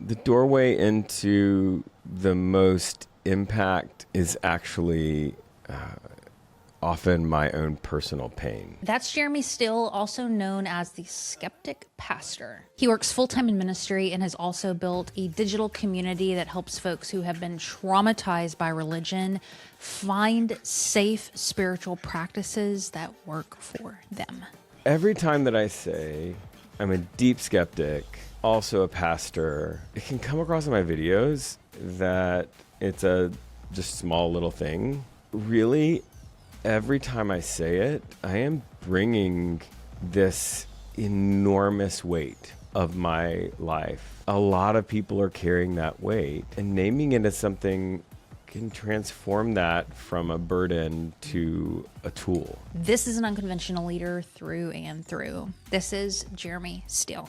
The doorway into the most impact is actually often my own personal pain. That's Jeremy Steele, also known as the Skeptic Pastor. He works full-time in ministry and has also built a digital community that helps folks who have been traumatized by religion find safe spiritual practices that work for them. Every time that I say I'm a deep skeptic, also a pastor, it can come across in my videos that it's a just small little thing. Really, every time I say it, I am bringing this enormous weight of my life. A lot of people are carrying that weight, and naming it as something can transform that from a burden to a tool. This is an unconventional leader through and through. This is Jeremy Steele.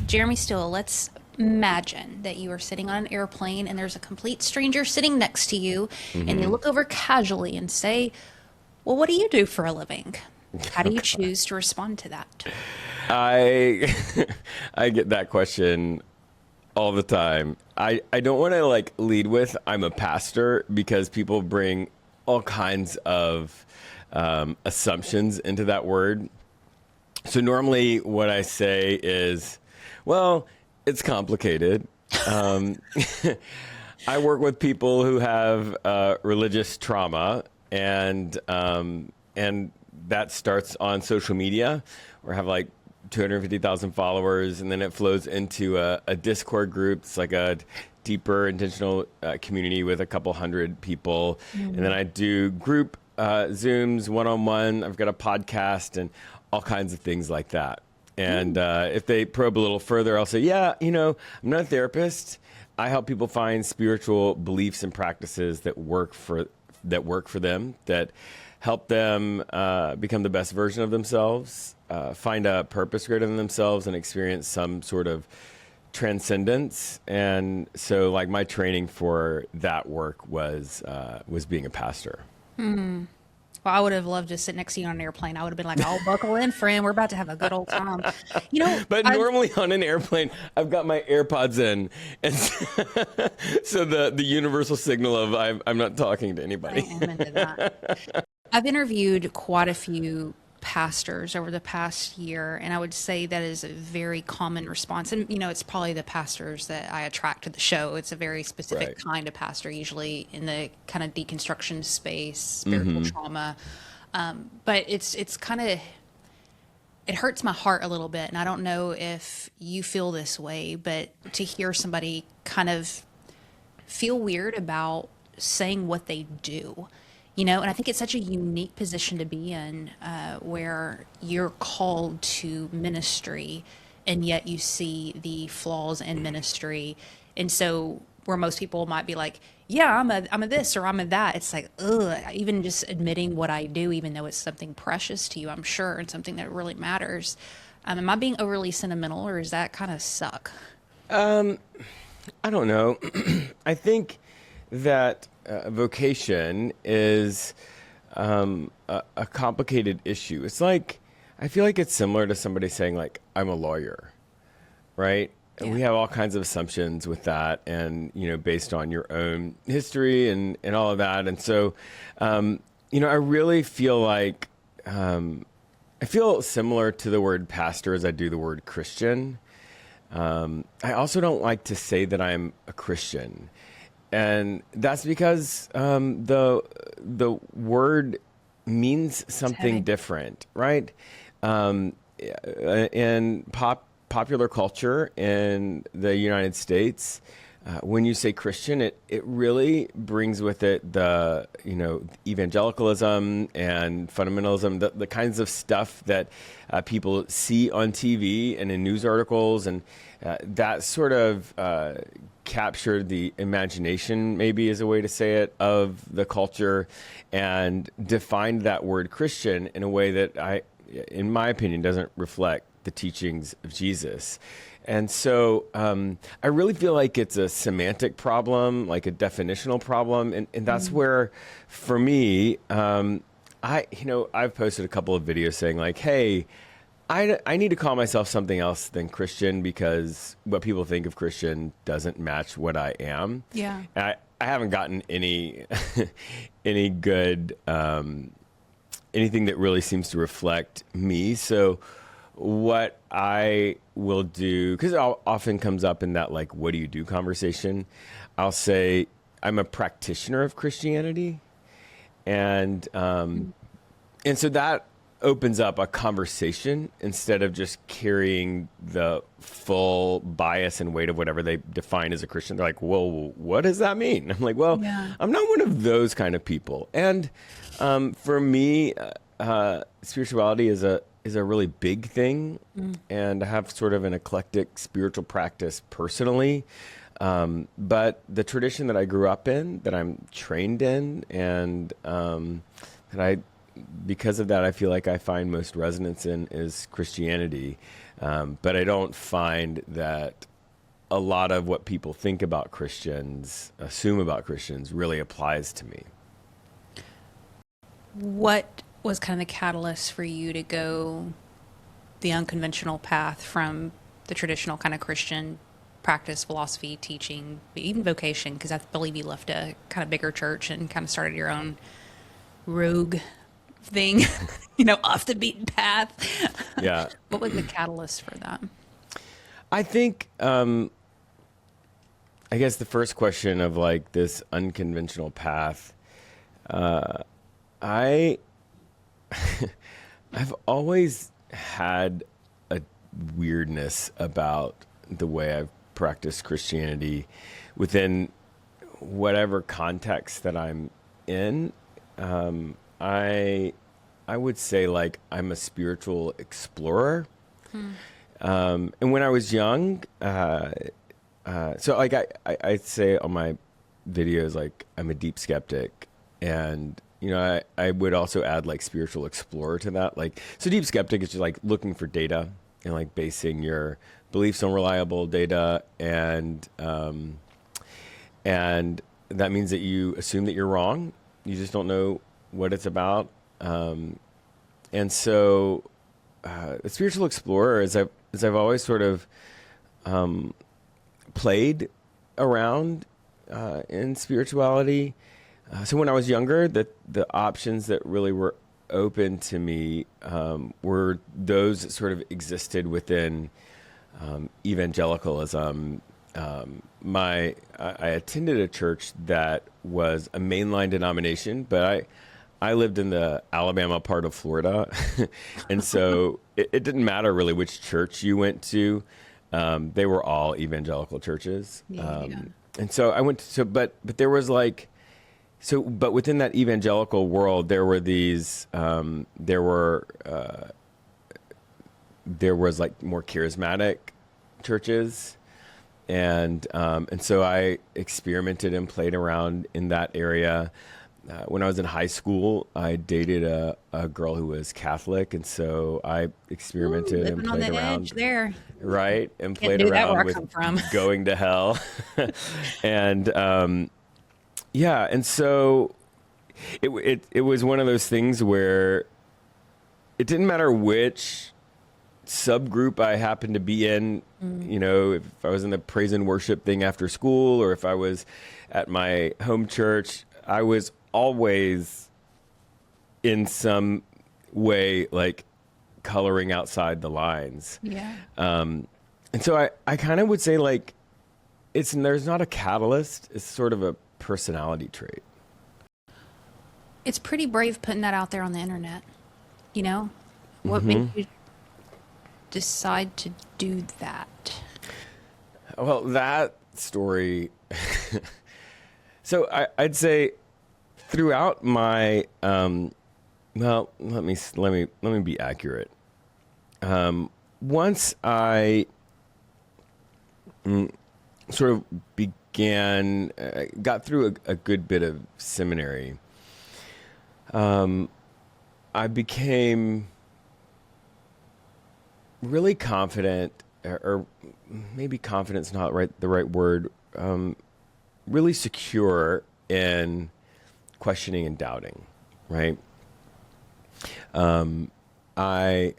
Jeremy Steele, let's imagine that you are sitting on an airplane and there's a complete stranger sitting next to you, and you look over casually and say, well, what do you do for a living? How do you choose to respond to that? I get that question all the time. I don't want to lead with I'm a pastor, because people bring all kinds of assumptions into that word. So normally what I say is, well, it's complicated. I work with people who have religious trauma, and that starts on social media, or have 250,000 followers, and then it flows into a Discord group. It's like a deeper intentional community with a couple hundred people. And then I do group Zooms, one-on-one. I've got a podcast and all kinds of things like that. And if they probe a little further, I'll say, yeah, I'm not a therapist. I help people find spiritual beliefs and practices that work for them, that help them become the best version of themselves, find a purpose greater than themselves, and experience some sort of transcendence. And so my training for that work was being a pastor. Well, I would have loved to sit next to you on an airplane. I would have been like, oh, buckle in, friend. We're about to have a good old time. But normally on an airplane, I've got my AirPods in. And so the universal signal of I'm not talking to anybody. I am into that. I've interviewed quite a few pastors over the past year, and I would say that is a very common response. And, it's probably the pastors that I attract to the show. It's a very specific kind of pastor, usually in the kind of deconstruction space, spiritual trauma. But it's kind of, it hurts my heart a little bit. And I don't know if you feel this way, but to hear somebody kind of feel weird about saying what they do. And I think it's such a unique position to be in, where you're called to ministry, and yet you see the flaws in ministry. And so where most people might be like, yeah, I'm a this or I'm a that. It's like, ugh, even just admitting what I do, even though it's something precious to you, I'm sure, and something that really matters. Am I being overly sentimental, or does that kind of suck? I don't know. I think that vocation is a complicated issue. It's I feel like it's similar to somebody saying I'm a lawyer, right? Yeah. We have all kinds of assumptions with that, and based on your own history and all of that. And so I really feel I feel similar to the word pastor as I do the word Christian. I also don't like to say that I'm a Christian. And that's because the word means something different, right? In popular culture in the United States, when you say Christian, it really brings with it the evangelicalism and fundamentalism, the kinds of stuff that people see on TV and in news articles, and that sort of captured the imagination, maybe is a way to say it, of the culture, and defined that word Christian in a way that in my opinion, doesn't reflect the teachings of Jesus. And so I really feel like it's a semantic problem, like a definitional problem. And that's where, for me, I've posted a couple of videos saying like, hey, I need to call myself something else than Christian because what people think of Christian doesn't match what I am. Yeah. And I haven't gotten any any good anything that really seems to reflect me. So what I will do, because it often comes up in that like, what do you do conversation? I'll say I'm a practitioner of Christianity, and so that opens up a conversation instead of just carrying the full bias and weight of whatever they define as a Christian. They're like, well, what does that mean? I'm like, well, Yeah. I'm not one of those kind of people. And for me, spirituality is a really big thing, and I have sort of an eclectic spiritual practice personally. But the tradition that I grew up in, that I'm trained in, and because of that, I feel like I find most resonance in is Christianity. But I don't find that a lot of what people think about Christians, assume about Christians, really applies to me. What was kind of the catalyst for you to go the unconventional path from the traditional kind of Christian practice, philosophy, teaching, even vocation? Because I believe you left a kind of bigger church and kind of started your own rogue thing, off the beaten path. Yeah. What was the catalyst for that? I think, I guess the first question of like this unconventional path, I've always had a weirdness about the way I've practiced Christianity within whatever context that I'm in. I would say like I'm a spiritual explorer. And when I was young, so like I'd say on my videos, like I'm a deep skeptic, and I would also add like spiritual explorer to that. Like, so deep skeptic is just like looking for data and like basing your beliefs on reliable data, and that means that you assume that you're wrong. You just don't know what it's about. And so a spiritual explorer is I've always sort of played around in spirituality. So when I was younger, the options that really were open to me were those that sort of existed within evangelicalism. I attended a church that was a mainline denomination, but I lived in the Alabama part of Florida, and so it didn't matter really which church you went to. They were all evangelical churches. Yeah. And so I went to, but there was like, but within that evangelical world, there were these, there was like more charismatic churches. And so I experimented and played around in that area. When I was in high school, I dated a girl who was Catholic, and so I experimented and played around there. Right, and Can't played do that around where I with come from. going to hell, and and so it was one of those things where it didn't matter which subgroup I happened to be in, if I was in the praise and worship thing after school, or if I was at my home church, I was always in some way like coloring outside the lines. Yeah. And so I kind of would say like there's not a catalyst, it's sort of a personality trait. It's pretty brave putting that out there on the internet. What made you decide to do that? Well, that story. So I'd say throughout my well, let me be accurate. Once I sort of got through a good bit of seminary, I became really confident, or maybe confidence not the right word, really secure in questioning and doubting, right? I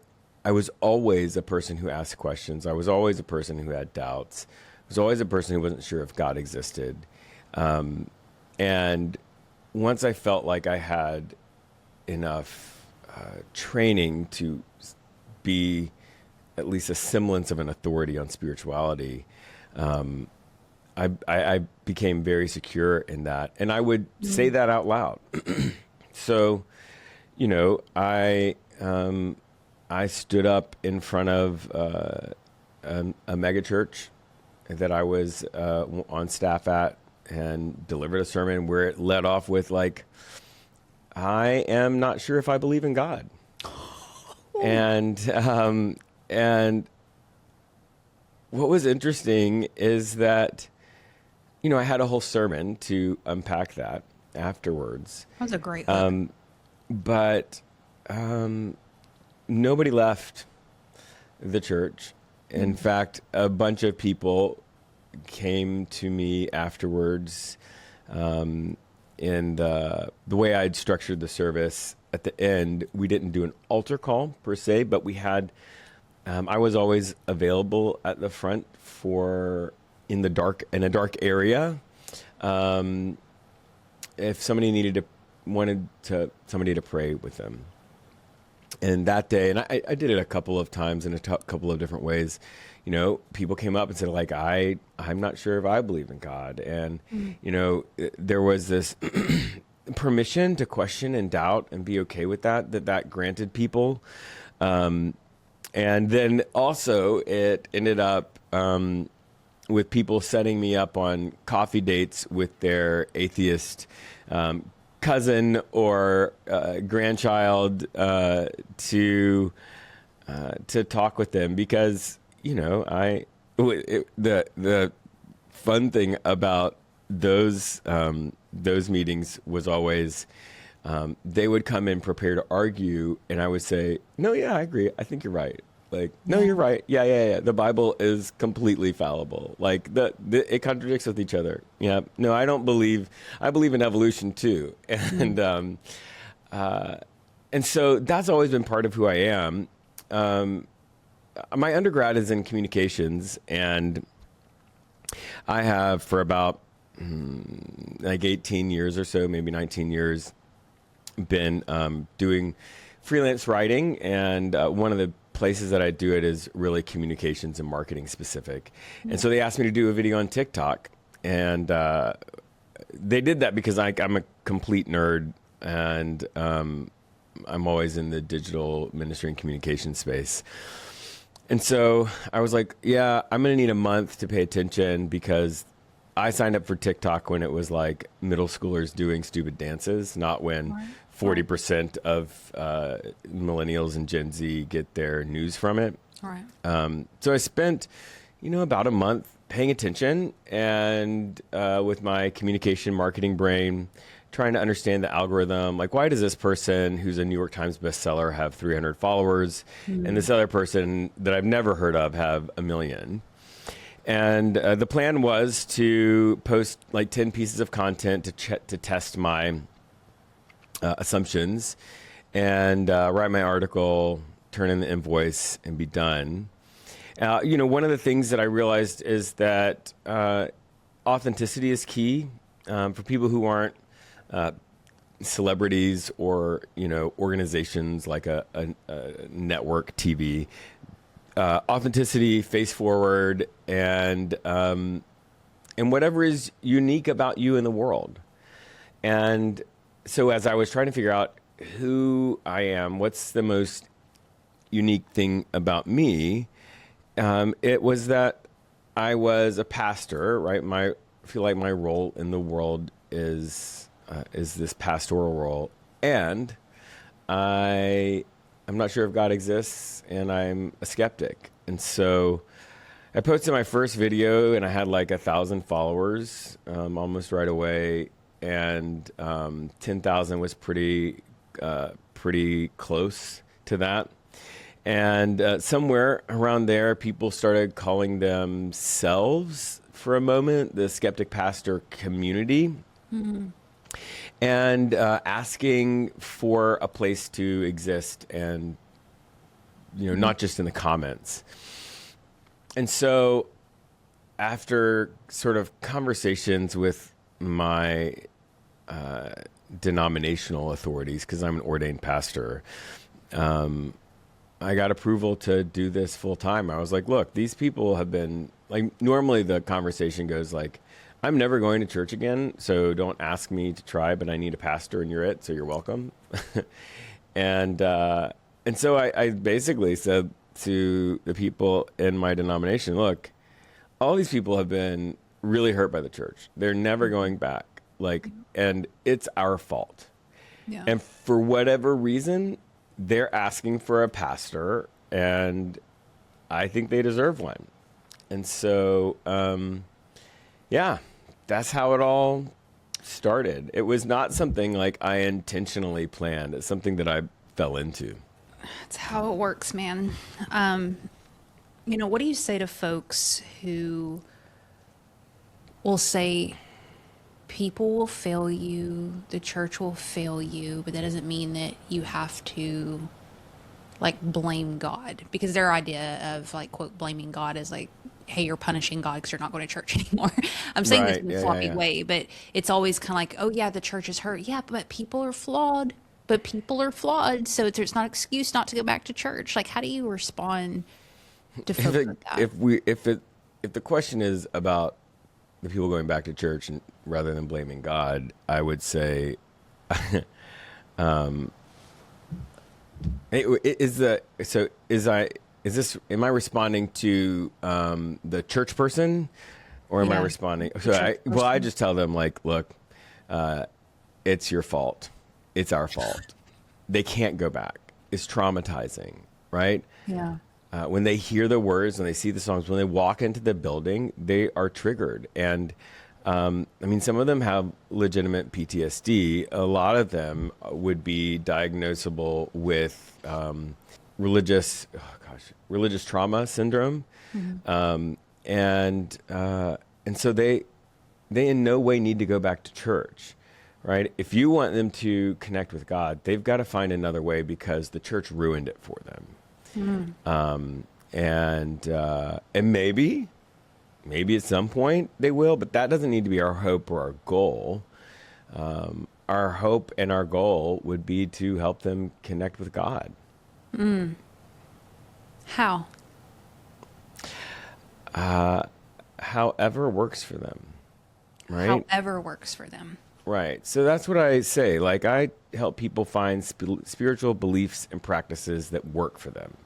was always a person who asked questions. I was always a person who had doubts. I was always a person who wasn't sure if God existed. And once I felt like I had enough training to be at least a semblance of an authority on spirituality, I became very secure in that. And I would say that out loud. So, you know, I stood up in front of a mega church that I was on staff at and delivered a sermon where it led off with like, I am not sure if I believe in God. And what was interesting is that, you know, I had a whole sermon to unpack that afterwards. That was a great one. But nobody left the church. In fact, a bunch of people came to me afterwards in the way I'd structured the service. At the end, we didn't do an altar call per se, but we had, I was always available at the front in a dark area. If somebody wanted somebody to pray with them. And that day, and I did it a couple of times in a couple of different ways, you know, people came up and said, like, I'm not sure if I believe in God. And, you know, there was this permission to question and doubt and be okay with that granted people. And then also it ended up with people setting me up on coffee dates with their atheist cousin or grandchild to talk with them, because, you know, the fun thing about those meetings was always they would come in prepared to argue, and I would say, no, yeah, I agree, I think you're right. Like, no, you're right. Yeah. The Bible is completely fallible. Like, it contradicts with each other. Yeah. No, I believe in evolution too. And, and so that's always been part of who I am. My undergrad is in communications, and I have for about like 18 years or so, maybe 19 years, been doing freelance writing. And one of the places that I do it is really communications and marketing specific. And so they asked me to do a video on TikTok, and they did that because I'm a complete nerd, and I'm always in the digital ministry and communication space. And so I was like, yeah, I'm going to need a month to pay attention, because I signed up for TikTok when it was like middle schoolers doing stupid dances, not when 40% of millennials and Gen Z get their news from it. All right. So I spent, you know, about a month paying attention and with my communication marketing brain, trying to understand the algorithm. Like, why does this person who's a New York Times bestseller have 300 followers and this other person that I've never heard of have 1 million? And the plan was to post like 10 pieces of content to test my assumptions, and write my article, turn in the invoice, and be done. You know, one of the things that I realized is that authenticity is key for people who aren't celebrities or, you know, organizations like a network TV. Authenticity, face forward, and whatever is unique about you in the world. And so as I was trying to figure out who I am, what's the most unique thing about me, it was that I was a pastor, right? I feel like my role in the world is this pastoral role, and I'm not sure if God exists, and I'm a skeptic. And so I posted my first video, and I had like 1,000 followers almost right away, and 10,000 was pretty close to that. And somewhere around there, people started calling themselves, for a moment, the skeptic pastor community. Mm-hmm. and asking for a place to exist, and not just in the comments. And so after sort of conversations with my denominational authorities, because I'm an ordained pastor, I got approval to do this full time. I was like, look, these people have been like, normally the conversation goes like, I'm never going to church again, so don't ask me to try, but I need a pastor and you're it, so you're welcome. and so I basically said to the people in my denomination, look, all these people have been really hurt by the church. They're never going back. And it's our fault. Yeah. And for whatever reason, they're asking for a pastor, and I think they deserve one. And so, yeah, that's how it all started. It was not something like I intentionally planned. It's something that I fell into. That's how it works, man. What do you say to folks who will say, people will fail you, the church will fail you, but that doesn't mean that you have to like blame God? Because their idea of like, quote, blaming God is like, hey, you're punishing God because you're not going to church anymore. I'm saying this in a floppy way, but it's always kind of like, oh yeah, the church is hurt. Yeah, but people are flawed. So it's not an excuse not to go back to church. Like, how do you respond to folks like that? If the question is about the people going back to church and rather than blaming God, I would say, am I responding to the church person, or am I responding? I just tell them like, look, it's your fault. It's our fault. They can't go back. It's traumatizing, right? Yeah. When they hear the words, when they see the songs, when they walk into the building, they are triggered. And some of them have legitimate PTSD. A lot of them would be diagnosable with religious trauma syndrome. Mm-hmm. And so they in no way need to go back to church, right? If you want them to connect with God, they've got to find another way because the church ruined it for them. Mm. And maybe at some point they will, but that doesn't need to be our hope or our goal. Our hope and our goal would be to help them connect with God. Mm. How? However works for them, right? However works for them. Right. So that's what I say. Like, I help people find spiritual beliefs and practices that work for them.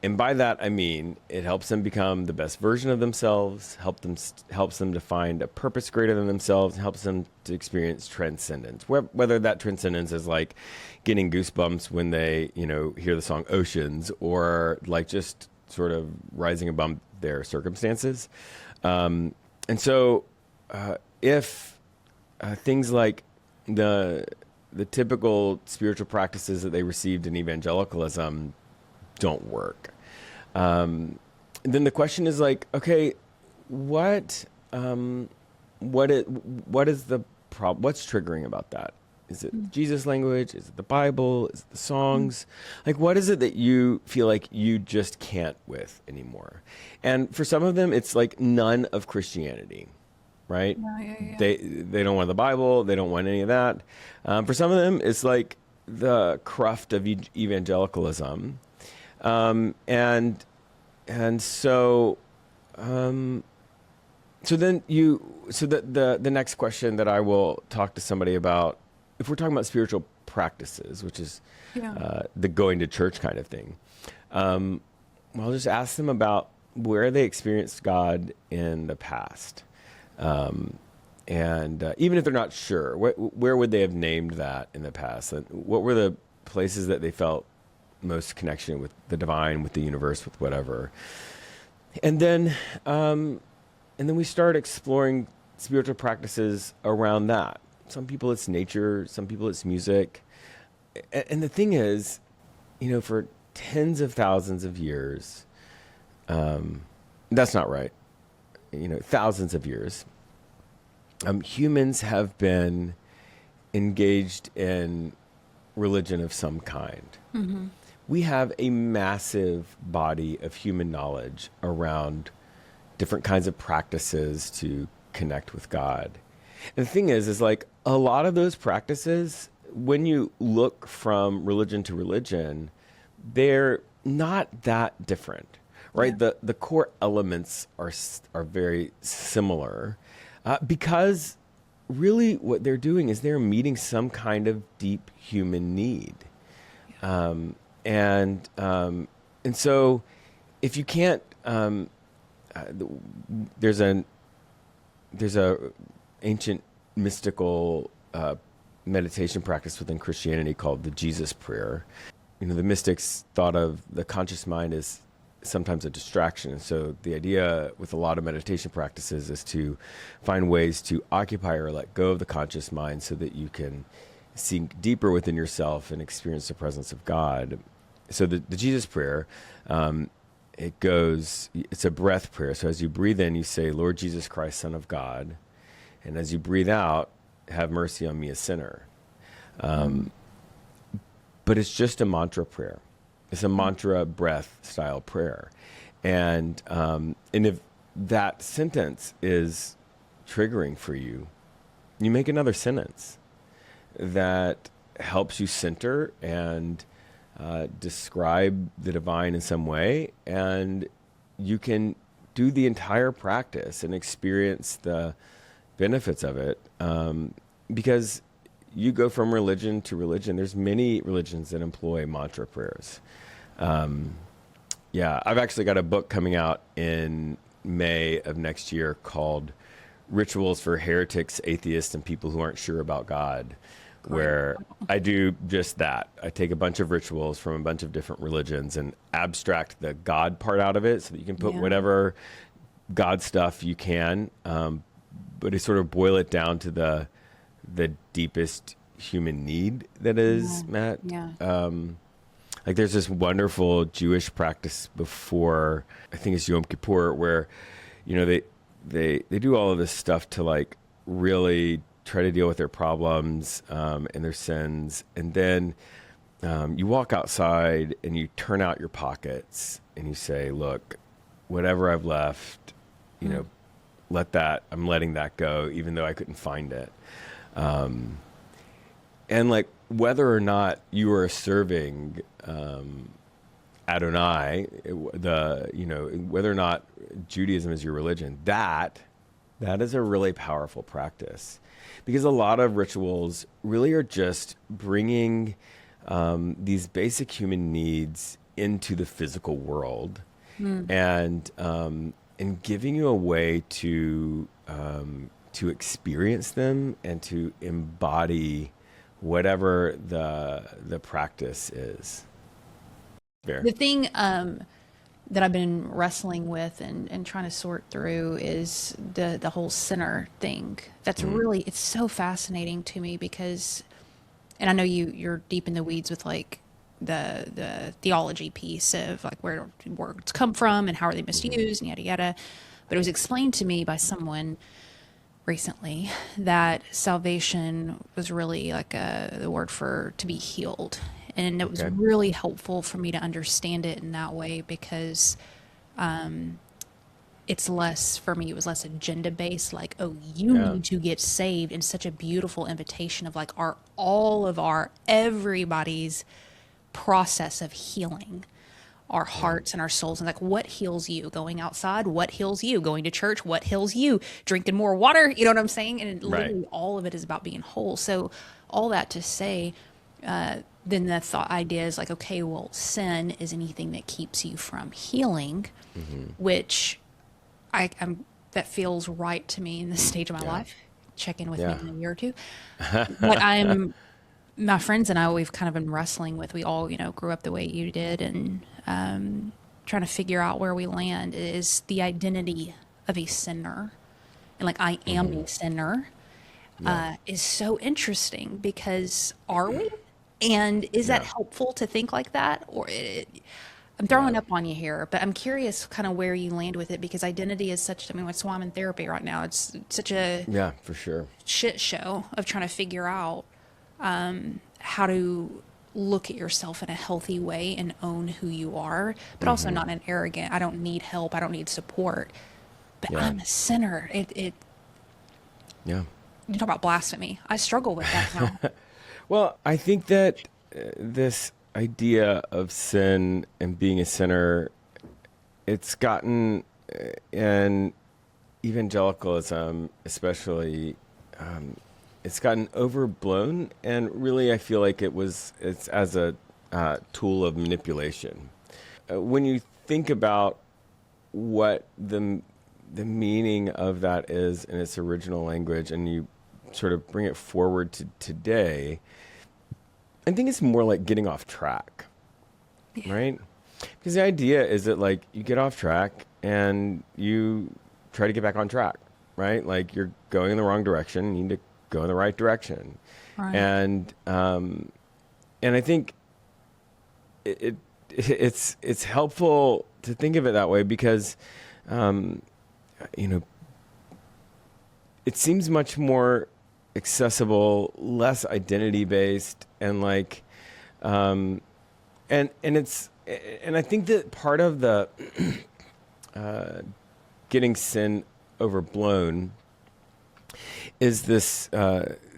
And by that, I mean, it helps them become the best version of themselves, helps them to find a purpose greater than themselves, helps them to experience transcendence. Whether that transcendence is like getting goosebumps when they, hear the song Oceans, or like just sort of rising above their circumstances. And so if things like the typical spiritual practices that they received in evangelicalism don't work, then the question is like, okay, what is the problem? What's triggering about that? Is it Jesus language? Is it the Bible? Is it the songs? Like, what is it that you feel like you just can't with anymore? And for some of them, it's like none of Christianity, right? Yeah. They don't want the Bible. They don't want any of that. For some of them, it's like the cruft of evangelicalism. So the next question that I will talk to somebody about, if we're talking about spiritual practices, which is the going to church kind of thing, I'll just ask them about where they experienced God in the past. And even if they're not sure, where would they have named that in the past? And what were the places that they felt most connection with the divine, with the universe, with whatever? And then we start exploring spiritual practices around that. Some people it's nature, some people it's music. And the thing is, for tens of thousands of years, that's not right. Thousands of years, humans have been engaged in religion of some kind. We have a massive body of human knowledge around different kinds of practices to connect with God. And the thing is like a lot of those practices, when you look from religion to religion, they're not that different, right? Yeah. The core elements are very similar because really what they're doing is they're meeting some kind of deep human need. And so if you can't, there's a ancient mystical meditation practice within Christianity called the Jesus prayer. You know, the mystics thought of the conscious mind as sometimes a distraction. And so the idea with a lot of meditation practices is to find ways to occupy or let go of the conscious mind so that you can sink deeper within yourself and experience the presence of God. So the Jesus prayer, it's a breath prayer. So as you breathe in, you say, Lord Jesus Christ, Son of God. And as you breathe out, have mercy on me, a sinner. But it's just a mantra prayer. It's a mantra breath style prayer. And if that sentence is triggering for you, you make another sentence that helps you center and describe the divine in some way, and you can do the entire practice and experience the benefits of it, because you go from religion to religion. There's many religions that employ mantra prayers. I've actually got a book coming out in May of next year called Rituals for Heretics, Atheists, and People Who Aren't Sure About God, where I do just that. I take a bunch of rituals from a bunch of different religions and abstract the God part out of it so that you can put whatever God stuff you can, but I sort of boil it down to the deepest human need that is met. Like there's this wonderful Jewish practice before, I think it's Yom Kippur, where, you know, they do all of this stuff to like really try to deal with their problems and their sins. And then you walk outside and you turn out your pockets and you say, look, whatever I've left, you know, I'm letting that go, even though I couldn't find it. And like whether or not you are serving Adonai, whether or not Judaism is your religion, that is a really powerful practice, because a lot of rituals really are just bringing these basic human needs into the physical world, and giving you a way to experience them and to embody whatever the practice is. Fair. The thing that I've been wrestling with and trying to sort through is the whole sinner thing. That's really, it's so fascinating to me because, and I know you're deep in the weeds with like the theology piece of like where words come from and how are they misused and yada yada. But it was explained to me by someone recently that salvation was really like the word for to be healed. And it was really helpful for me to understand it in that way because it's less, for me, it was less agenda based, like, oh, you need to get saved, and such a beautiful invitation of like everybody's process of healing our hearts and our souls, and like what heals you? Going outside? What heals you? Going to church? What heals you? Drinking more water? You know what I'm saying? And literally all of it is about being whole. So all that to say, then the thought idea is like, okay, well, sin is anything that keeps you from healing, which that feels right to me in this stage of my life. Check in with me in a year or two. But my friends and I, we've kind of been wrestling with, we all, grew up the way you did, and trying to figure out where we land is the identity of a sinner. And like, I am a sinner is so interesting because are we? And is that helpful to think like that? Or I'm throwing up on you here, but I'm curious kind of where you land with it, because identity is such, that's why I'm in therapy right now. It's such a for sure shit show of trying to figure out how to look at yourself in a healthy way and own who you are, but also not in an arrogant, I don't need help, I don't need support, but Yeah. I'm a sinner. It Yeah. you talk about blasphemy. I struggle with that now. Well, I think that this idea of sin and being a sinner, it's gotten in evangelicalism, especially, it's gotten overblown, and really, I feel like it's as a tool of manipulation. When you think about what the meaning of that is in its original language, and you sort of bring it forward to today, I think it's more like getting off track, right? Because the idea is that like you get off track and you try to get back on track, right? Like you're going in the wrong direction, you need to go in the right direction, Right. and I think it's helpful to think of it that way because you know, it seems much more accessible, less identity based, and like, and I think that part of the getting sin overblown is this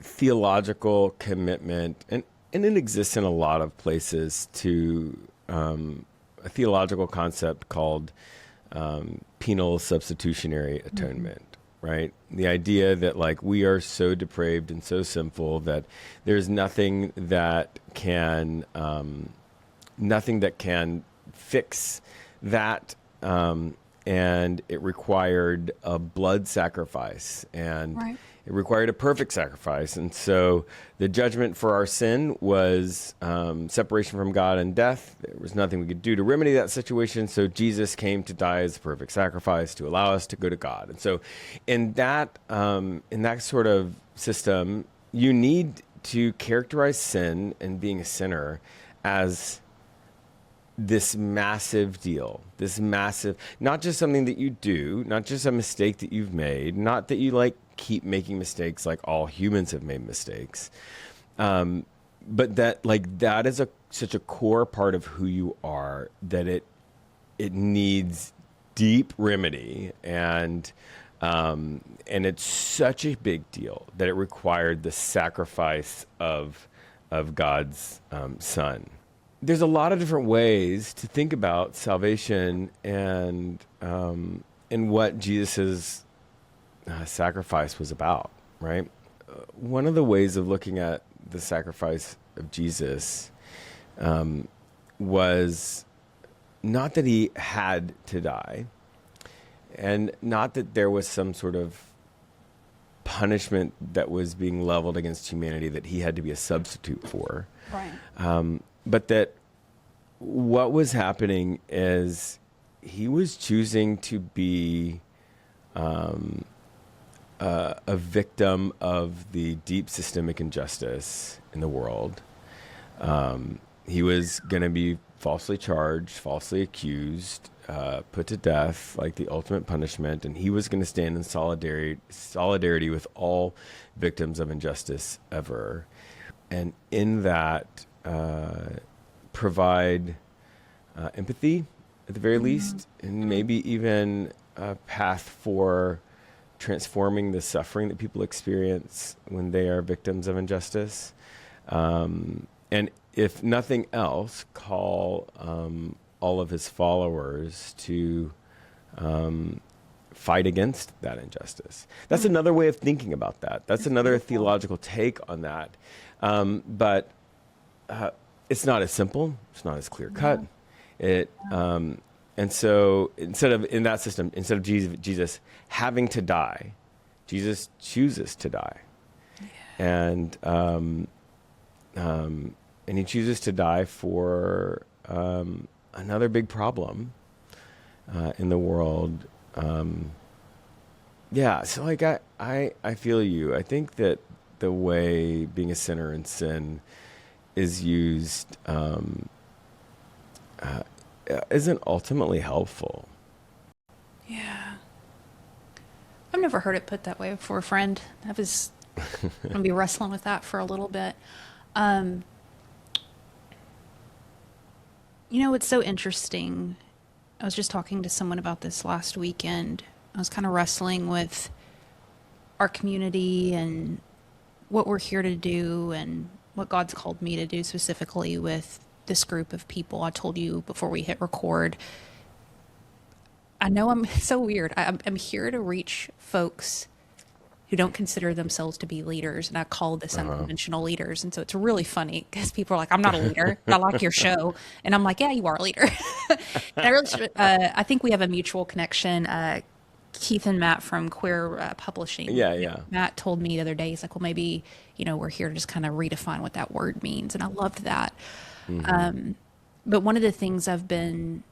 theological commitment, and it exists in a lot of places, to a theological concept called penal substitutionary atonement, right? The idea that like we are so depraved and so sinful that there's nothing that can fix that, and it required a blood sacrifice, and Right. it required a perfect sacrifice. And so the judgment for our sin was separation from God and death. There was nothing we could do to remedy that situation. So Jesus came to die as a perfect sacrifice to allow us to go to God. And so in that sort of system, you need to characterize sin and being a sinner as this massive deal, this massive, not just something that you do, not just a mistake that you've made, not that you like keep making mistakes like all humans have made mistakes, but that like that is such a core part of who you are that it needs deep remedy, and it's such a big deal that it required the sacrifice of God's Son. There's a lot of different ways to think about salvation and what Jesus's sacrifice was about, right? One of the ways of looking at the sacrifice of Jesus was not that he had to die, and not that there was some sort of punishment that was being leveled against humanity that he had to be a substitute for. Right. But that what was happening is he was choosing to be a victim of the deep systemic injustice in the world. He was going to be falsely charged, falsely accused, put to death, like the ultimate punishment, and he was going to stand in solidarity with all victims of injustice ever. And in that, provide empathy at the very least, and maybe even a path for transforming the suffering that people experience when they are victims of injustice. And if nothing else, call all of his followers to fight against that injustice. That's another way of thinking about that. That's another theological take on that. But it's not as simple. It's not as clear cut. And so instead of Jesus having to die, Jesus chooses to die. And he chooses to die for another big problem in the world. So like I feel you. I think that the way being a sinner in sin is used isn't ultimately helpful. Yeah. I've never heard it put that way before, friend. That was I'm gonna be wrestling with that for a little bit. Um, it's so interesting. I was just talking to someone about this last weekend. I was kind of wrestling with our community and what we're here to do and what God's called me to do specifically with this group of people. I told you before we hit record. I know I'm so weird. I'm here to reach folks who don't consider themselves to be leaders, and I call this unconventional leaders. And so it's really funny because people are like, "I'm not a leader. I like your show," and I'm like, "Yeah, you are a leader." And I think we have a mutual connection. Keith and Matt from Queer Publishing. Yeah, yeah. Matt told me the other day, he's like, "Well, maybe we're here to just kind of redefine what that word means," and I loved that. But one of the things I've been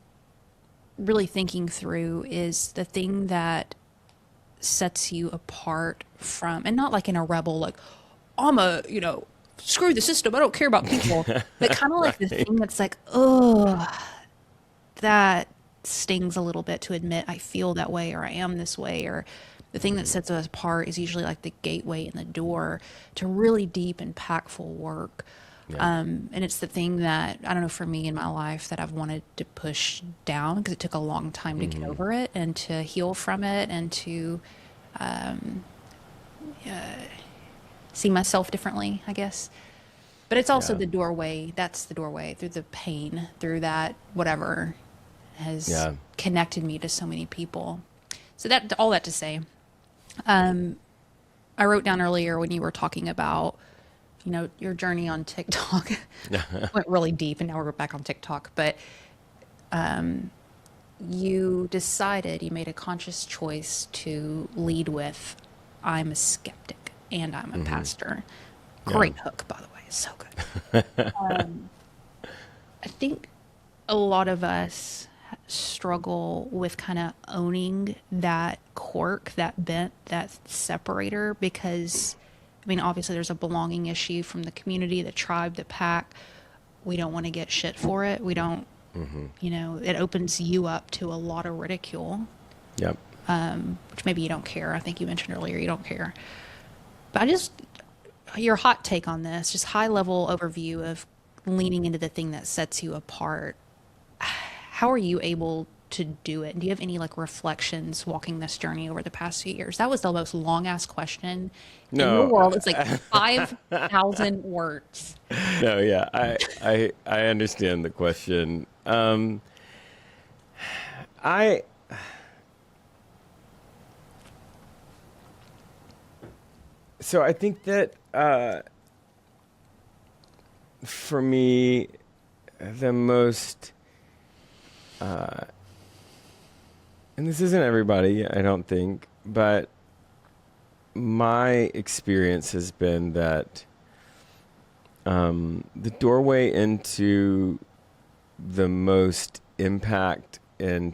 really thinking through is the thing that sets you apart from, and not like in a rebel, like I'm screw the system, I don't care about people, but kind of like the thing that's like, oh, that stings a little bit to admit I feel that way or I am this way, or the thing that sets us apart is usually like the gateway and the door to really deep, impactful work. Yeah. And it's the thing that, I don't know, for me in my life that I've wanted to push down because it took a long time to get over it and to heal from it and to see myself differently, I guess. But it's also Yeah. the doorway. That's the doorway through the pain, through that whatever has Yeah. connected me to so many people. So that, all that to say, I wrote down earlier when you were talking about your journey on TikTok. Went really deep and now we're back on TikTok. But you made a conscious choice to lead with, I'm a skeptic and I'm a pastor. Great hook, by the way. So good. I think a lot of us struggle with kind of owning that quirk, that bent, that separator, because I mean, obviously there's a belonging issue from the community, the tribe, the pack. We don't want to get shit for it. We don't, it opens you up to a lot of ridicule. Yep. Which maybe you don't care. I think you mentioned earlier you don't care. But your hot take on this, just high level overview of leaning into the thing that sets you apart. How are you able to do it? And do you have any like reflections walking this journey over the past few years? That was the most long ass question in the world. It's like 5,000 words. No, yeah, I understand the question. I So I think that for me, the most, and this isn't everybody, I don't think, but my experience has been that the doorway into the most impact in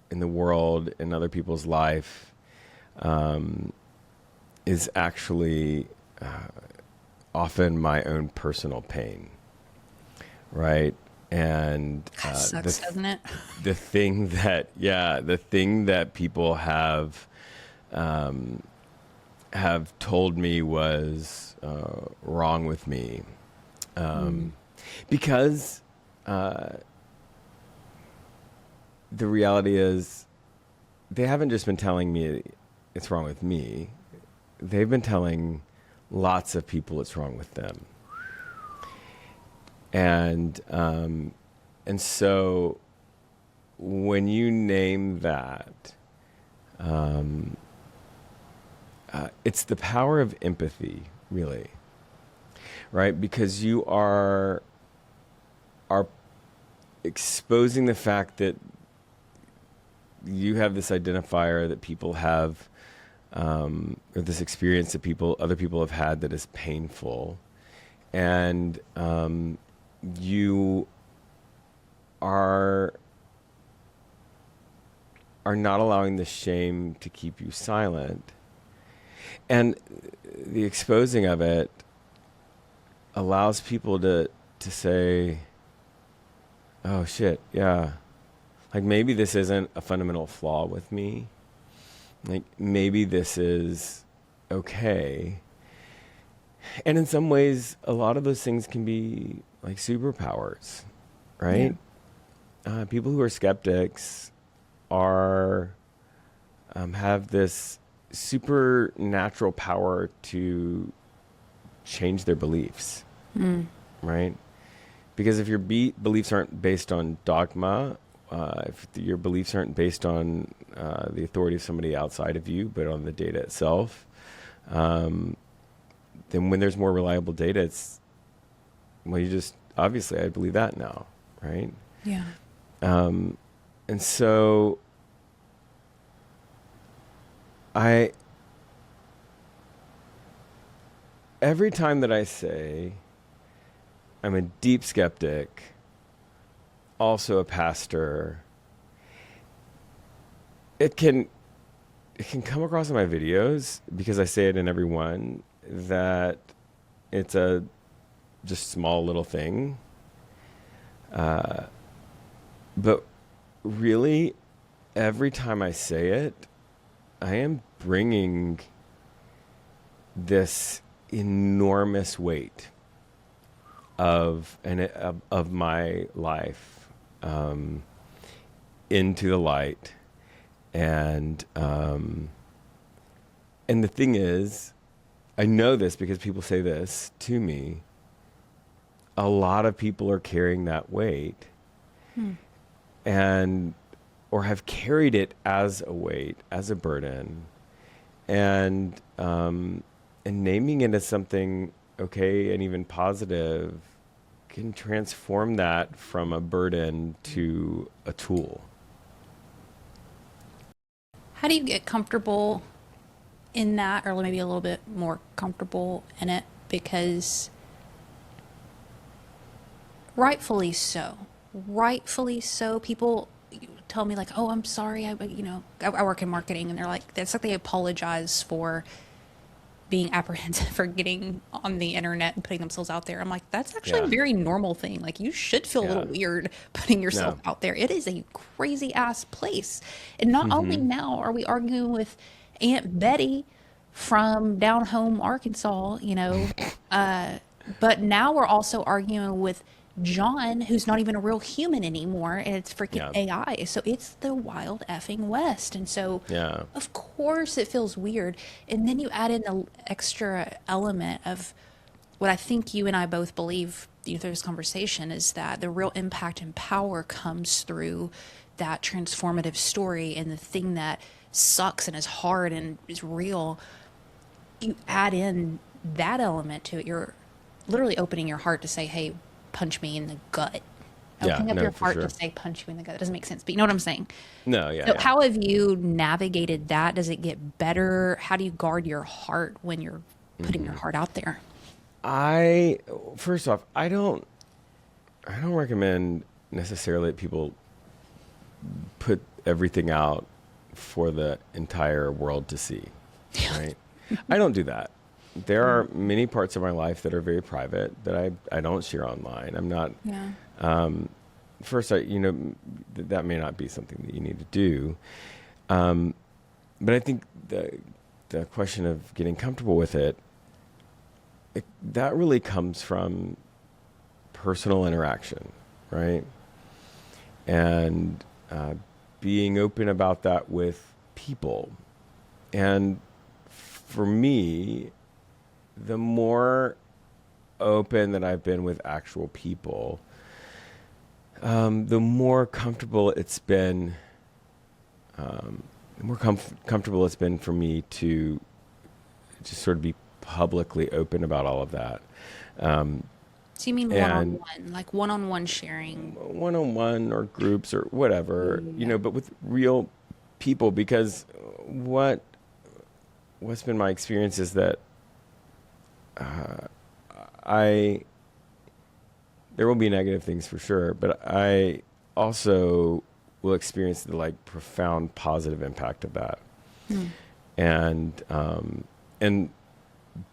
the world, in other people's life, is actually often my own personal pain, right? And Sucks, doesn't it? the thing that people have told me was wrong with me, because the reality is they haven't just been telling me it's wrong with me. They've been telling lots of people it's wrong with them. And so when you name that, it's the power of empathy, really, right? Because you are exposing the fact that you have this identifier that people have, or this experience that other people have had that is painful, and you are not allowing the shame to keep you silent, and the exposing of it allows people to say, oh shit, yeah, like maybe this isn't a fundamental flaw with me. Like maybe this is okay. And in some ways, a lot of those things can be like superpowers, Yeah. right? People who are skeptics are have this supernatural power to change their beliefs, right? Because if your beliefs aren't based on dogma, if your beliefs aren't based on the authority of somebody outside of you, but on the data itself, then when there's more reliable data, it's, well, you just, obviously, I believe that now, right? Yeah. And so every time that I say I'm a deep skeptic, also a pastor, it can come across in my videos, because I say it in every one, that it's a just small little thing. But really, every time I say it, I am bringing this enormous weight of my life into the light, and the thing is, I know this because people say this to me. A lot of people are carrying that weight, and or have carried it as a weight, as a burden, and naming it as something okay and even positive can transform that from a burden to a tool. How do you get comfortable in that, or maybe a little bit more comfortable in it? Because rightfully so, people tell me like, oh, I'm sorry, I work in marketing, and they're like, that's like they apologize for being apprehensive for getting on the internet and putting themselves out there. I'm like, that's actually a Yeah. very normal thing. Like, you should feel a little Yeah. weird putting yourself No. out there. It is a crazy ass place. And not only now are we arguing with Aunt Betty from down home Arkansas, but now we're also arguing with John, who's not even a real human anymore, and it's freaking Yeah. AI. So it's the wild effing West. And so, Yeah. of course, it feels weird. And then you add in the extra element of what I think you and I both believe, through this conversation, is that the real impact and power comes through that transformative story, and the thing that sucks and is hard and is real. You add in that element to it. You're literally opening your heart to say, hey, punch me in the gut. Yeah, Opening up no, your for heart sure. to say punch you in the gut. That doesn't make sense, but you know what I'm saying? No, yeah, So yeah. how have you navigated that? Does it get better? How do you guard your heart when you're putting your heart out there? First off, I don't recommend necessarily that people put everything out for the entire world to see, right? I don't do that. There are many parts of my life that are very private that I don't share online. I'm not, Yeah. first, that may not be something that you need to do. But I think the question of getting comfortable with that really comes from personal interaction, right? And being open about that with people. And for me, the more open that I've been with actual people, the more comfortable it's been. The more comfortable it's been for me to just sort of be publicly open about all of that. So you mean And one-on-one, like one-on-one sharing? one-on-one or groups or whatever, Yeah. but with real people, because what's been my experience is that I there will be negative things for sure, but I also will experience the like profound positive impact of that. And and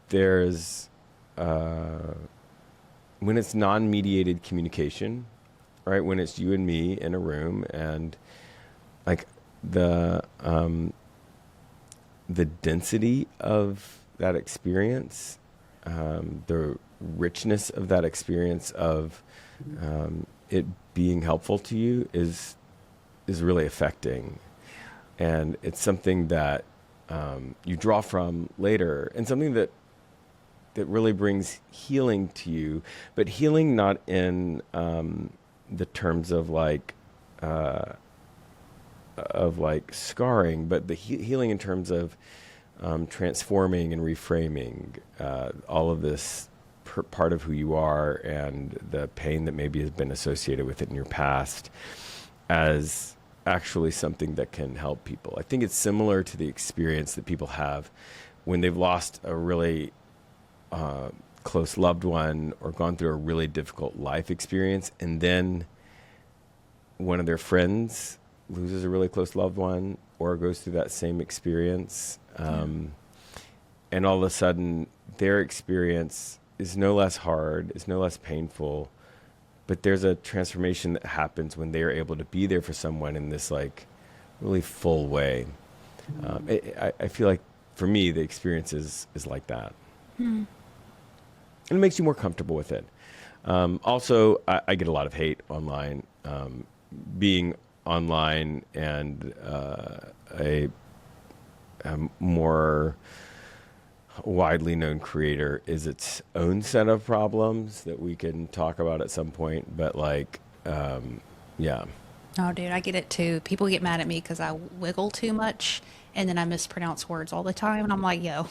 there's when it's non-mediated communication, right? When it's you and me in a room, and like the density of that experience, the richness of that experience of it being helpful to you is really affecting. And it's something that you draw from later, and something that really brings healing to you, but healing not in the terms of like scarring, but the healing in terms of transforming and reframing all of this part of who you are and the pain that maybe has been associated with it in your past as actually something that can help people. I think it's similar to the experience that people have when they've lost a really close loved one or gone through a really difficult life experience, and then one of their friends loses a really close loved one or goes through that same experience. And all of a sudden their experience is no less hard, is no less painful, but there's a transformation that happens when they're able to be there for someone in this like really full way. I feel like for me, the experience is like that. And it makes you more comfortable with it. Also, I get a lot of hate online. Being online and a more widely known creator is its own set of problems that we can talk about at some point. But like, yeah. Oh, dude, I get it too. People get mad at me because I wiggle too much and then I mispronounce words all the time. And I'm like, yo,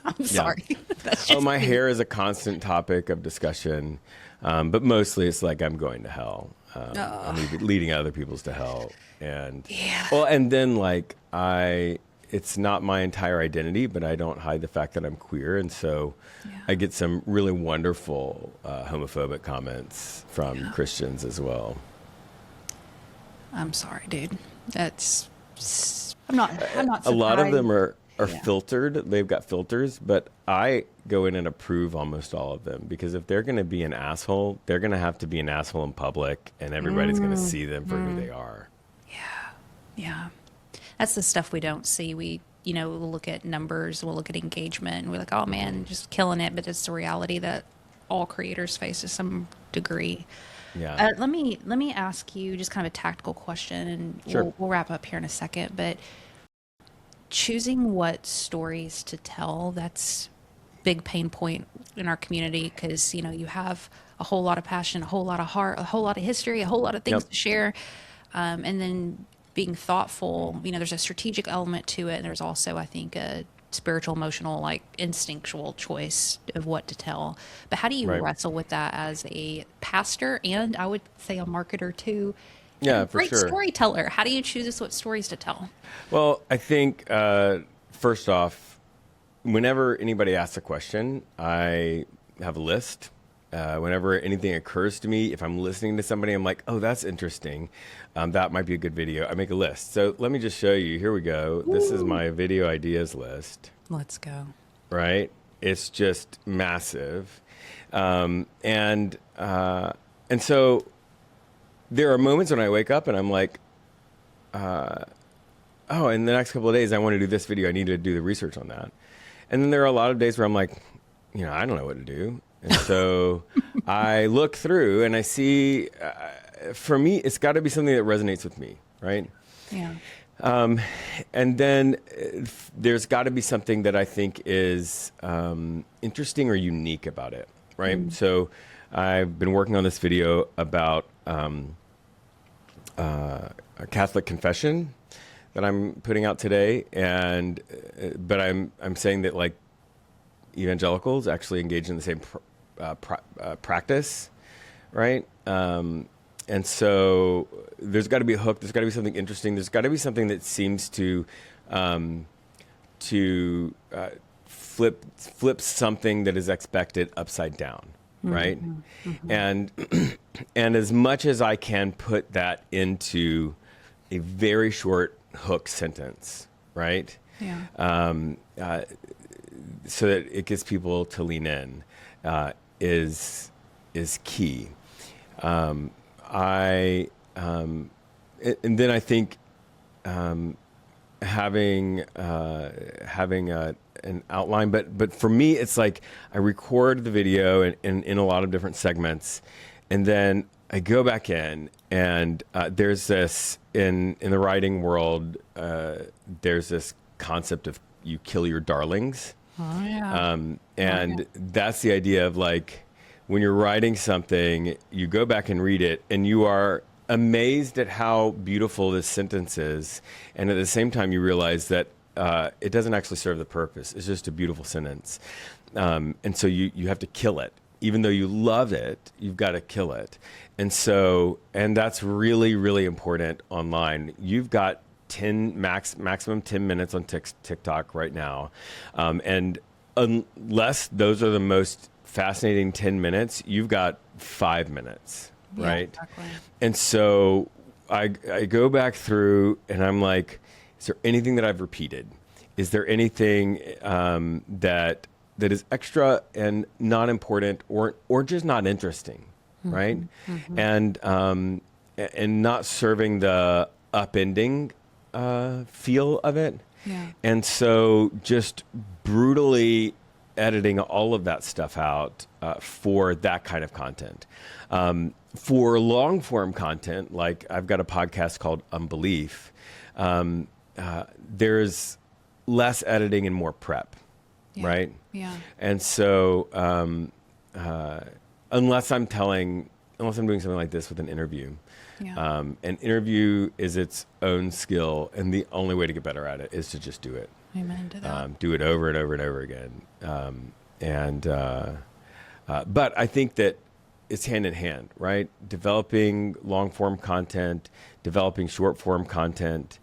I'm sorry. That's just My me. hair is a constant topic of discussion. But mostly it's like I'm going to hell. I'm leading other people's to hell. And well, and then like it's not my entire identity, but I don't hide the fact that I'm queer. And so I get some really wonderful homophobic comments from Christians as well. I'm sorry, dude. I'm not surprised. A lot of them are filtered. They've got filters, but I go in and approve almost all of them, because if they're going to be an asshole, they're going to have to be an asshole in public, and everybody's going to see them for who they are. Yeah. That's the stuff we don't see. We'll look at numbers, we'll look at engagement, and we're like, oh man, just killing it. But it's the reality that all creators face to some degree. Yeah. Let me ask you just kind of a tactical question, and Sure. we'll wrap up here in a second. But choosing what stories to tell, that's big pain point in our community, because you have a whole lot of passion, a whole lot of heart, a whole lot of history, a whole lot of things to share, and then being thoughtful. There's a strategic element to it, and there's also, I think, a spiritual, emotional, like instinctual choice of what to tell. But how do you wrestle with that as a pastor, and I would say a marketer too? Yeah, and for great sure. storyteller. How do you choose what stories to tell? Well, I think first off, whenever anybody asks a question, I have a list. Whenever anything occurs to me, if I'm listening to somebody, I'm like, oh, that's interesting. That might be a good video. I make a list. So let me just show you. Here we go. This is my video ideas list. Let's go. Right? It's just massive. And so there are moments when I wake up and I'm like, oh, in the next couple of days, I want to do this video. I need to do the research on that. And then there are a lot of days where I'm like, I don't know what to do. And so I look through and I see, for me, it's got to be something that resonates with me, right? Yeah. And then there's got to be something that I think is interesting or unique about it, right? So I've been working on this video about a Catholic confession that I'm putting out today, but I'm saying that like evangelicals actually engage in the same practice, right? And so there's got to be a hook. There's got to be something interesting. There's got to be something that seems to flip something that is expected upside down, right? Mm-hmm. And as much as I can put that into a very short hook sentence, right? Yeah. So that it gets people to lean in, is key. And then I think having an outline, but for me, it's like I record the video in a lot of different segments, and then I go back in, and there's this in the writing world. There's this concept of you kill your darlings, Oh yeah. and that's the idea of like when you're writing something, you go back and read it, and you are amazed at how beautiful this sentence is, and at the same time, you realize that it doesn't actually serve the purpose. It's just a beautiful sentence, and so you have to kill it. Even though you love it, you've got to kill it. And that's really, really important online. You've got maximum 10 minutes on TikTok right now. And unless those are the most fascinating 10 minutes, you've got 5 minutes, Yeah, right? exactly. And so I go back through and I'm like, is there anything that I've repeated? Is there anything that is extra and not important or just not interesting, right? And not serving the upending feel of it. Yeah. And so just brutally editing all of that stuff out for that kind of content. For long form content, like I've got a podcast called Unbelief, there's less editing and more prep. Yeah. Right? Yeah. And so, unless I'm doing something like this with an interview, Yeah. an interview is its own skill, and the only way to get better at it is to just do it. Amen to that. Do it over and over and over again. But I think that it's hand in hand, right? Developing long form content, developing short form content.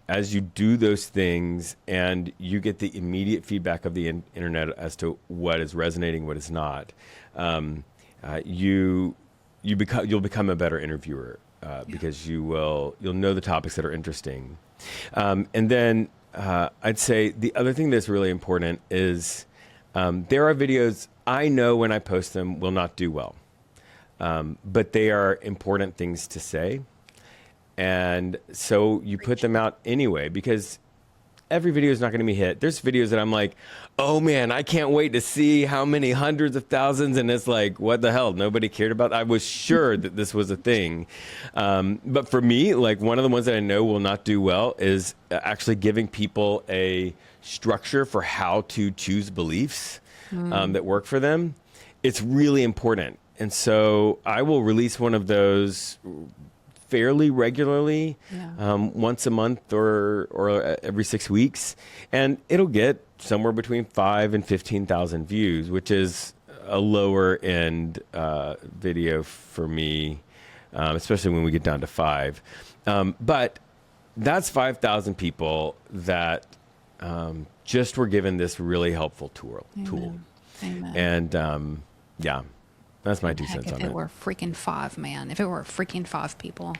As you do those things and you get the immediate feedback of the internet as to what is resonating, what is not, you'll become a better interviewer because you'll know the topics that are interesting. And then I'd say the other thing that's really important is there are videos I know when I post them will not do well, but they are important things to say. And so you put them out anyway, because every video is not going to be hit. There's videos that I'm like, oh man, I can't wait to see how many hundreds of thousands. And it's like, what the hell? Nobody cared about that. I was sure that this was a thing. But for me, like one of the ones that I know will not do well is actually giving people a structure for how to choose beliefs that work for them. It's really important. And so I will release one of those fairly regularly, once a month or every 6 weeks, and it'll get somewhere between 5 and 15,000 views, which is a lower end video for me, especially when we get down to 5. But that's 5,000 people that just were given this really helpful tool. Amen. And yeah. That's my 2 cents Heck, on if it. it were freaking 5, man. If it were freaking 5 people.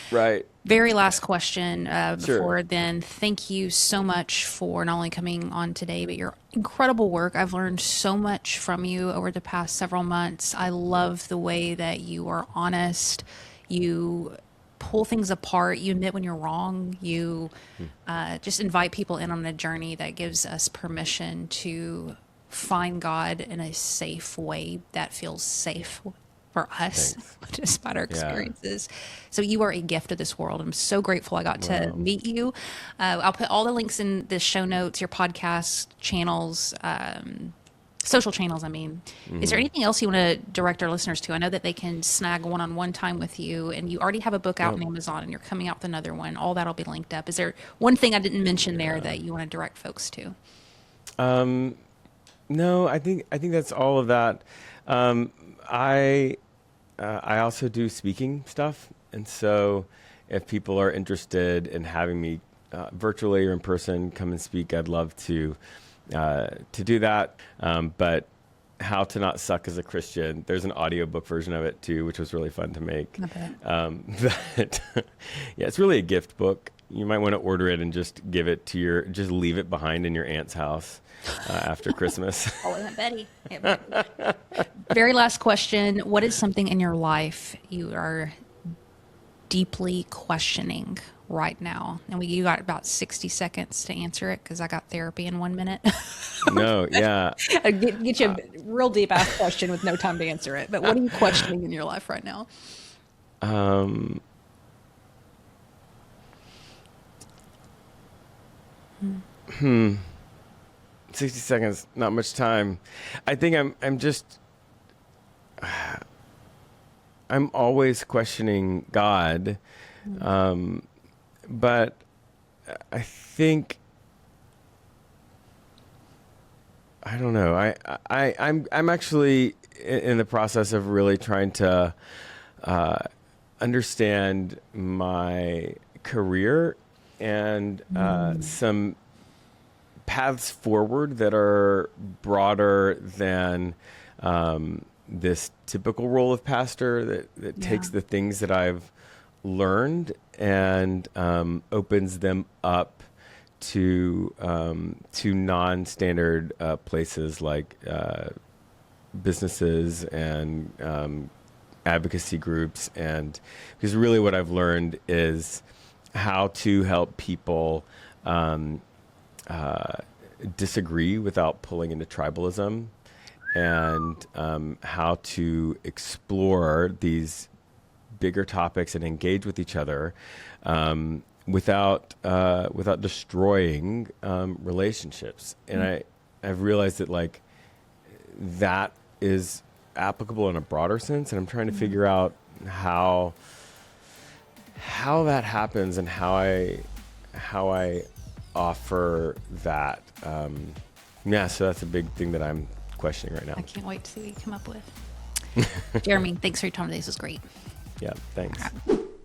Right. Very last question Sure. before then. Thank you so much for not only coming on today, but your incredible work. I've learned so much from you over the past several months. I love the way that you are honest. You pull things apart. You admit when you're wrong. You just invite people in on a journey that gives us permission to find God in a safe way that feels safe for us, despite our experiences. So you are a gift to this world. I'm so grateful I got to meet you. I'll put all the links in the show notes, your podcast channels, social channels, I mean. Is there anything else you want to direct our listeners to? I know that they can snag one-on-one time with you, and you already have a book out on Amazon, and you're coming out with another one. All that'll be linked up. Is there one thing I didn't mention there that you want to direct folks to? No, I think that's all of that. I also do speaking stuff, and so if people are interested in having me virtually or in person come and speak, I'd love to do that. But How to Not Suck as a Christian, there's an audiobook version of it too, which was really fun to make. But yeah, it's really a gift book. You might want to order it and just give it to just leave it behind in your aunt's house after Christmas. Oh, Aunt Betty. Very last question. What is something in your life you are deeply questioning right now? And you got about 60 seconds to answer it because I got therapy in 1 minute. No, yeah. Get you a real deep ass question with no time to answer it. But what are you questioning in your life right now? 60 seconds, not much time. I think I'm always questioning God. But I think, I don't know. I'm actually in the process of really trying to understand my career and some paths forward that are broader than this typical role of pastor that takes the things that I've learned and opens them up to non-standard places like businesses and advocacy groups. And because really what I've learned is how to help people disagree without pulling into tribalism, and how to explore these bigger topics and engage with each other without destroying relationships. And I've realized that like that is applicable in a broader sense, and I'm trying to figure out how that happens and how I offer that. So that's a big thing that I'm questioning right now. I can't wait to see what you come up with. Jeremy, thanks for your time today. This was great. Yeah, thanks.